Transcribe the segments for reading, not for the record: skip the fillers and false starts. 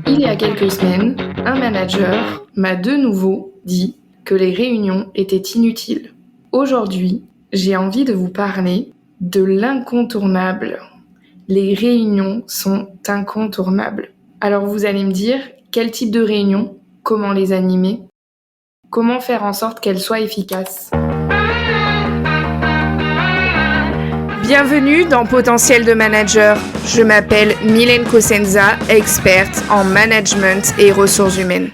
Il y a quelques semaines, un manager m'a de nouveau dit que les réunions étaient inutiles. Aujourd'hui, j'ai envie de vous parler de l'incontournable. Les réunions sont incontournables. Alors vous allez me dire, quel type de réunion? Comment les animer? Comment faire en sorte qu'elles soient efficaces? Bienvenue dans Potentiel de Manager. Je m'appelle Mylène Cosenza, experte en management et ressources humaines.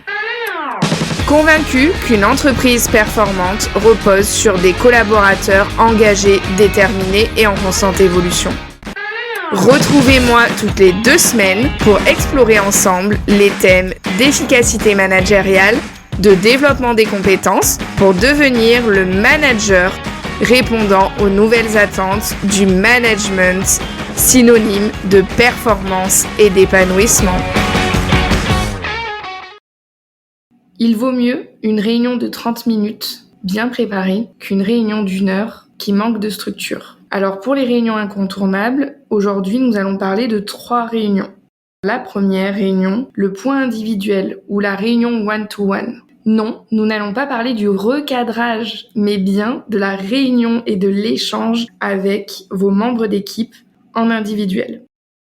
Convaincue qu'une entreprise performante repose sur des collaborateurs engagés, déterminés et en constante évolution. Retrouvez-moi toutes les 2 semaines pour explorer ensemble les thèmes d'efficacité managériale, de développement des compétences pour devenir le manager répondant aux nouvelles attentes du management, synonyme de performance et d'épanouissement. Il vaut mieux une réunion de 30 minutes bien préparée qu'une réunion d'1 heure qui manque de structure. Alors pour les réunions incontournables, aujourd'hui nous allons parler de 3 réunions. La première réunion, le point individuel ou la réunion one-to-one. Non, nous n'allons pas parler du recadrage, mais bien de la réunion et de l'échange avec vos membres d'équipe en individuel.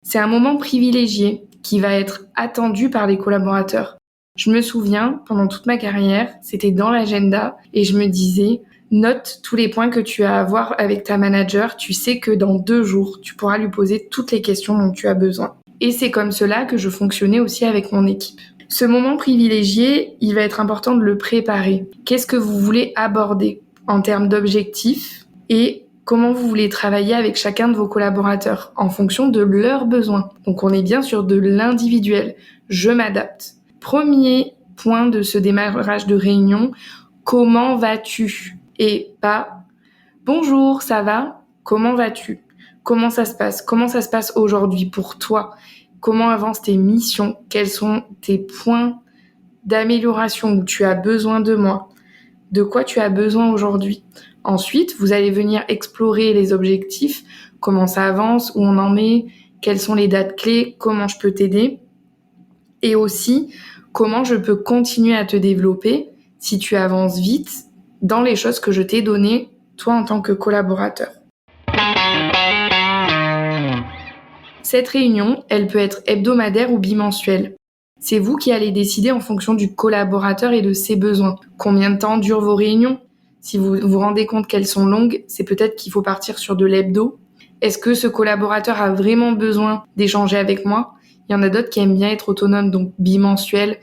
C'est un moment privilégié qui va être attendu par les collaborateurs. Je me souviens, pendant toute ma carrière, c'était dans l'agenda et je me disais, note tous les points que tu as à voir avec ta manager, tu sais que dans 2 jours, tu pourras lui poser toutes les questions dont tu as besoin. Et c'est comme cela que je fonctionnais aussi avec mon équipe. Ce moment privilégié, il va être important de le préparer. Qu'est-ce que vous voulez aborder en termes d'objectifs et comment vous voulez travailler avec chacun de vos collaborateurs en fonction de leurs besoins. Donc on est bien sur de l'individuel. Je m'adapte. Premier point de ce démarrage de réunion, comment vas-tu? Et pas bonjour, ça va? Comment vas-tu? Comment ça se passe? Comment ça se passe aujourd'hui pour toi? Comment avancent tes missions? Quels sont tes points d'amélioration où tu as besoin de moi? De quoi tu as besoin aujourd'hui? Ensuite, vous allez venir explorer les objectifs, comment ça avance, où on en est, quelles sont les dates clés, comment je peux t'aider et aussi comment je peux continuer à te développer si tu avances vite dans les choses que je t'ai données, toi en tant que collaborateur. Cette réunion, elle peut être hebdomadaire ou bimensuelle. C'est vous qui allez décider en fonction du collaborateur et de ses besoins. Combien de temps durent vos réunions? Si vous vous rendez compte qu'elles sont longues, c'est peut-être qu'il faut partir sur de l'hebdo. Est-ce que ce collaborateur a vraiment besoin d'échanger avec moi? Il y en a d'autres qui aiment bien être autonomes, donc bimensuel.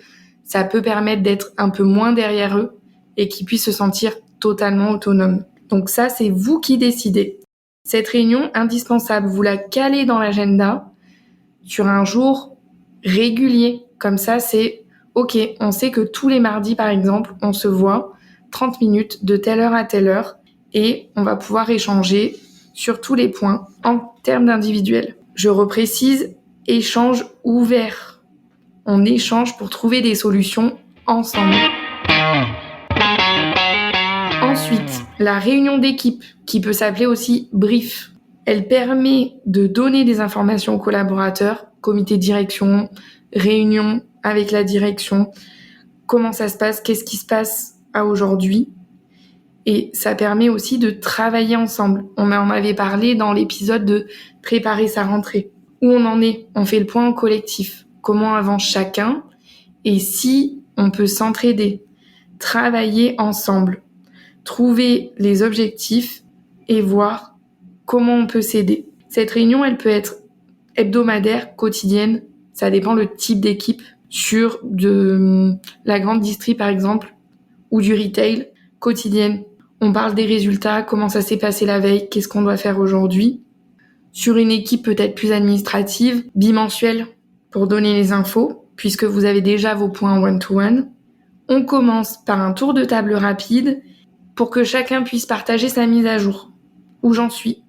Ça peut permettre d'être un peu moins derrière eux et qu'ils puissent se sentir totalement autonomes. Donc ça, c'est vous qui décidez. Cette réunion indispensable, vous la calez dans l'agenda sur un jour régulier. Comme ça, c'est OK, on sait que tous les mardis, par exemple, on se voit 30 minutes de telle heure à telle heure et on va pouvoir échanger sur tous les points en termes d'individuel. Je reprécise, échange ouvert. On échange pour trouver des solutions ensemble. Ensuite, la réunion d'équipe, qui peut s'appeler aussi brief. Elle permet de donner des informations aux collaborateurs, comité de direction, réunion avec la direction, comment ça se passe, qu'est-ce qui se passe à aujourd'hui. Et ça permet aussi de travailler ensemble. On en avait parlé dans l'épisode de préparer sa rentrée. Où on en est? On fait le point en collectif. Comment avance chacun? Et si on peut s'entraider, travailler ensemble, trouver les objectifs et voir comment on peut s'aider. Cette réunion, elle peut être hebdomadaire, quotidienne, ça dépend le type d'équipe. Sur de la grande distri par exemple, ou du retail, quotidienne. On parle des résultats, comment ça s'est passé la veille, qu'est-ce qu'on doit faire aujourd'hui. Sur une équipe peut-être plus administrative, bimensuelle, pour donner les infos, puisque vous avez déjà vos points one-to-one. On commence par un tour de table rapide pour que chacun puisse partager sa mise à jour. Où j'en suis,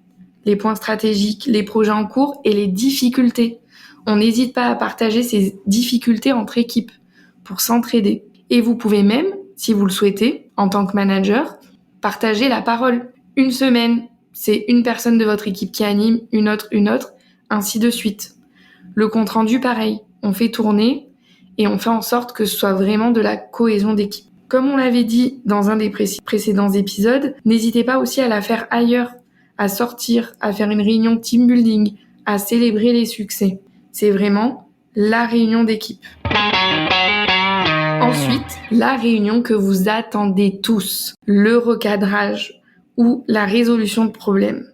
les points stratégiques, les projets en cours et les difficultés. On n'hésite pas à partager ces difficultés entre équipes pour s'entraider. Et vous pouvez même, si vous le souhaitez, en tant que manager, partager la parole. Une semaine, c'est une personne de votre équipe qui anime, une autre, ainsi de suite. Le compte-rendu, pareil. On fait tourner et on fait en sorte que ce soit vraiment de la cohésion d'équipe. Comme on l'avait dit dans un des précédents épisodes, n'hésitez pas aussi à la faire ailleurs, à sortir, à faire une réunion team building, à célébrer les succès. C'est vraiment la réunion d'équipe. Ensuite, la réunion que vous attendez tous, le recadrage ou la résolution de problèmes.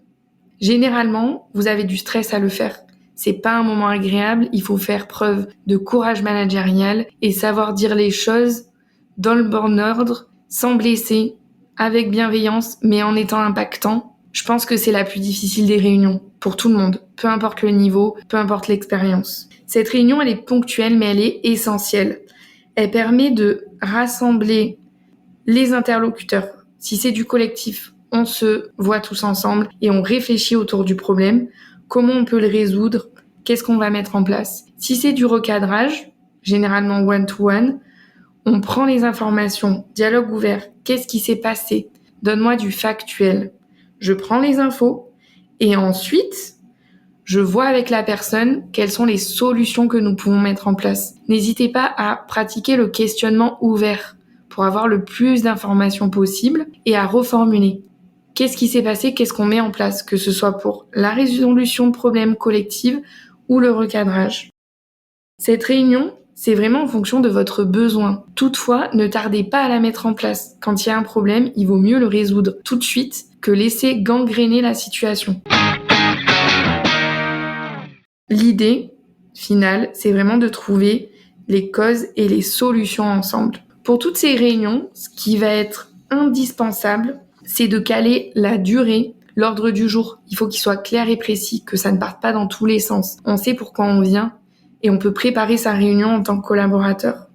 Généralement, vous avez du stress à le faire. C'est pas un moment agréable, il faut faire preuve de courage managérial et savoir dire les choses dans le bon ordre, sans blesser, avec bienveillance, mais en étant impactant. Je pense que c'est la plus difficile des réunions, pour tout le monde, peu importe le niveau, peu importe l'expérience. Cette réunion, elle est ponctuelle, mais elle est essentielle. Elle permet de rassembler les interlocuteurs. Si c'est du collectif, on se voit tous ensemble et on réfléchit autour du problème. Comment on peut le résoudre? Qu'est-ce qu'on va mettre en place? Si c'est du recadrage, généralement one-to-one, on prend les informations, dialogue ouvert. Qu'est-ce qui s'est passé? Donne-moi du factuel. Je prends les infos et ensuite, je vois avec la personne quelles sont les solutions que nous pouvons mettre en place. N'hésitez pas à pratiquer le questionnement ouvert pour avoir le plus d'informations possible et à reformuler. Qu'est-ce qui s'est passé? Qu'est-ce qu'on met en place? Que ce soit pour la résolution de problèmes collectifs ou le recadrage. Cette réunion, c'est vraiment en fonction de votre besoin. Toutefois, ne tardez pas à la mettre en place. Quand il y a un problème, il vaut mieux le résoudre tout de suite que laisser gangréner la situation. L'idée finale, c'est vraiment de trouver les causes et les solutions ensemble. Pour toutes ces réunions, ce qui va être indispensable, c'est de caler la durée, l'ordre du jour. Il faut qu'il soit clair et précis, que ça ne parte pas dans tous les sens. On sait pourquoi on vient et on peut préparer sa réunion en tant que collaborateur.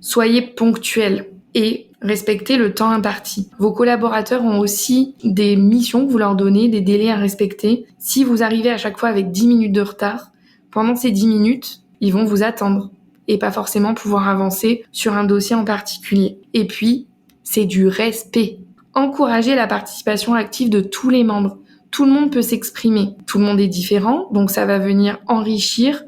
Soyez ponctuel et respectez le temps imparti. Vos collaborateurs ont aussi des missions que vous leur donnez, des délais à respecter. Si vous arrivez à chaque fois avec 10 minutes de retard, pendant ces 10 minutes, ils vont vous attendre et pas forcément pouvoir avancer sur un dossier en particulier. Et puis, c'est du respect. Encouragez la participation active de tous les membres. Tout le monde peut s'exprimer. Tout le monde est différent, donc ça va venir enrichir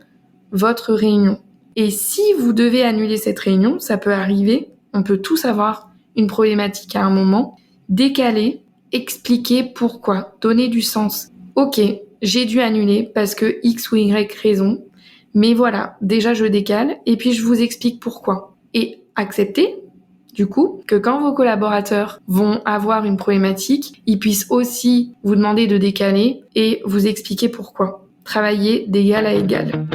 votre réunion. Et si vous devez annuler cette réunion, ça peut arriver, on peut tous avoir une problématique à un moment, décaler, expliquer pourquoi, donner du sens. Ok, j'ai dû annuler parce que X ou Y raison, mais voilà, déjà je décale et puis je vous explique pourquoi. Et accepter, du coup, que quand vos collaborateurs vont avoir une problématique, ils puissent aussi vous demander de décaler et vous expliquer pourquoi. Travailler d'égal à égal.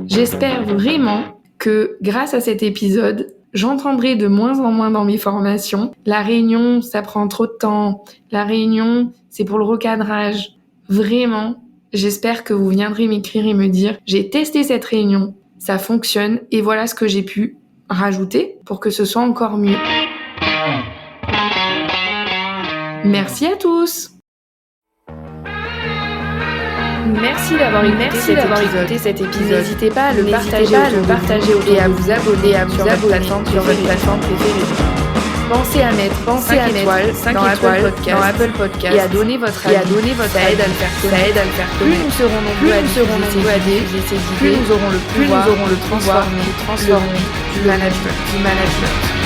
J'espère vraiment que grâce à cet épisode, j'entendrai de moins en moins dans mes formations. La réunion, ça prend trop de temps. La réunion, c'est pour le recadrage. Vraiment, j'espère que vous viendrez m'écrire et me dire « J'ai testé cette réunion, ça fonctionne et voilà ce que j'ai pu rajouter pour que ce soit encore mieux. » Merci à tous. Merci d'avoir écouté cet épisode. N'hésitez pas à le partager et à vous abonner sur votre plateforme préférée. Pensez à mettre 5 étoiles dans Apple Podcast et à donner votre avis. Ça aide à le faire connaître. Plus nous serons nombreux à diffuser ces idées, plus nous aurons le pouvoir de transformer du management.